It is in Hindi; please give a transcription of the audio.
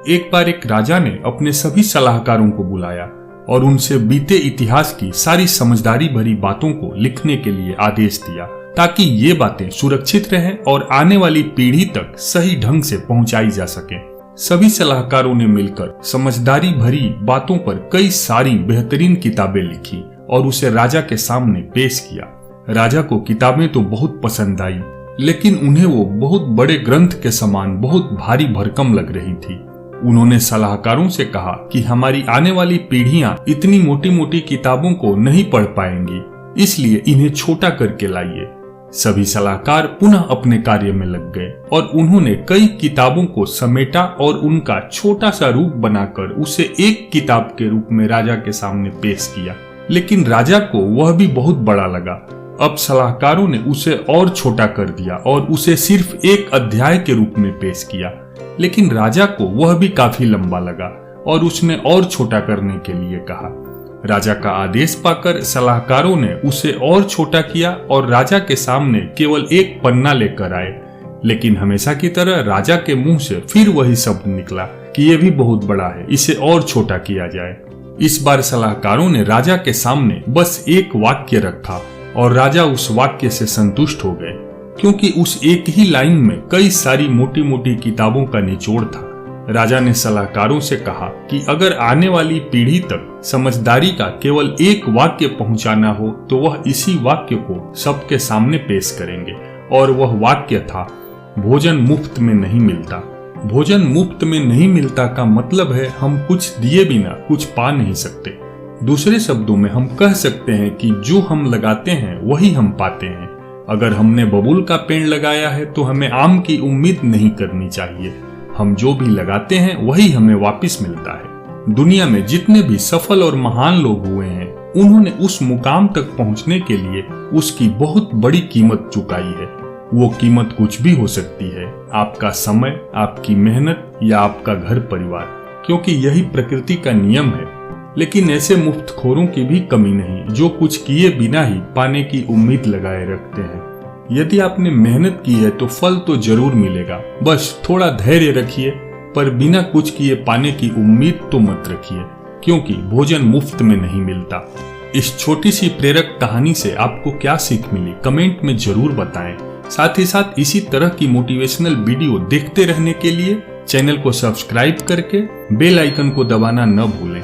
एक बार एक राजा ने अपने सभी सलाहकारों को बुलाया और उनसे बीते इतिहास की सारी समझदारी भरी बातों को लिखने के लिए आदेश दिया, ताकि ये बातें सुरक्षित रहें और आने वाली पीढ़ी तक सही ढंग से पहुंचाई जा सके। सभी सलाहकारों ने मिलकर समझदारी भरी बातों पर कई सारी बेहतरीन किताबें लिखी और उसे राजा के सामने पेश किया। राजा को किताबें तो बहुत पसंद आई, लेकिन उन्हें वो बहुत बड़े ग्रंथ के समान बहुत भारी भरकम लग रही थी। उन्होंने सलाहकारों से कहा कि हमारी आने वाली पीढ़ियां इतनी मोटी मोटी किताबों को नहीं पढ़ पाएंगी, इसलिए इन्हें छोटा करके लाइए। सभी सलाहकार पुनः अपने कार्य में लग गए और उन्होंने कई किताबों को समेटा और उनका छोटा सा रूप बनाकर उसे एक किताब के रूप में राजा के सामने पेश किया। लेकिन राजा को वह भी बहुत बड़ा लगा। अब सलाहकारों ने उसे और छोटा कर दिया और उसे सिर्फ एक अध्याय के रूप में पेश किया, लेकिन राजा को वह भी काफी लंबा लगा और उसने और छोटा करने के लिए कहा। राजा का आदेश पाकर सलाहकारों ने उसे और छोटा किया और राजा के सामने केवल एक पन्ना लेकर आए, लेकिन हमेशा की तरह राजा के मुंह से फिर वही शब्द निकला कि यह भी बहुत बड़ा है, इसे और छोटा किया जाए। इस बार सलाहकारों ने राजा के सामने बस एक वाक्य रखा और राजा उस वाक्य से संतुष्ट हो गए, क्योंकि उस एक ही लाइन में कई सारी मोटी मोटी किताबों का निचोड़ था। राजा ने सलाहकारों से कहा कि अगर आने वाली पीढ़ी तक समझदारी का केवल एक वाक्य पहुंचाना हो तो वह इसी वाक्य को सबके सामने पेश करेंगे, और वह वाक्य था, भोजन मुफ्त में नहीं मिलता। भोजन मुफ्त में नहीं मिलता का मतलब है हम कुछ दिए बिना कुछ पा नहीं सकते। दूसरे शब्दों में हम कह सकते हैं कि जो हम लगाते हैं वही हम पाते हैं। अगर हमने बबूल का पेड़ लगाया है तो हमें आम की उम्मीद नहीं करनी चाहिए। हम जो भी लगाते हैं वही हमें वापस मिलता है। दुनिया में जितने भी सफल और महान लोग हुए हैं, उन्होंने उस मुकाम तक पहुंचने के लिए उसकी बहुत बड़ी कीमत चुकाई है। वो कीमत कुछ भी हो सकती है, आपका समय, आपकी मेहनत या आपका घर परिवार, क्योंकि यही प्रकृति का नियम है। लेकिन ऐसे मुफ्तखोरों की भी कमी नहीं जो कुछ किए बिना ही पाने की उम्मीद लगाए रखते हैं। यदि आपने मेहनत की है तो फल तो जरूर मिलेगा, बस थोड़ा धैर्य रखिए, पर बिना कुछ किए पाने की उम्मीद तो मत रखिए, क्योंकि भोजन मुफ्त में नहीं मिलता। इस छोटी सी प्रेरक कहानी से आपको क्या सीख मिली, कमेंट में जरूर बताएं। साथ ही साथ इसी तरह की मोटिवेशनल वीडियो देखते रहने के लिए चैनल को सब्सक्राइब करके बेल आइकन को दबाना न भूलें।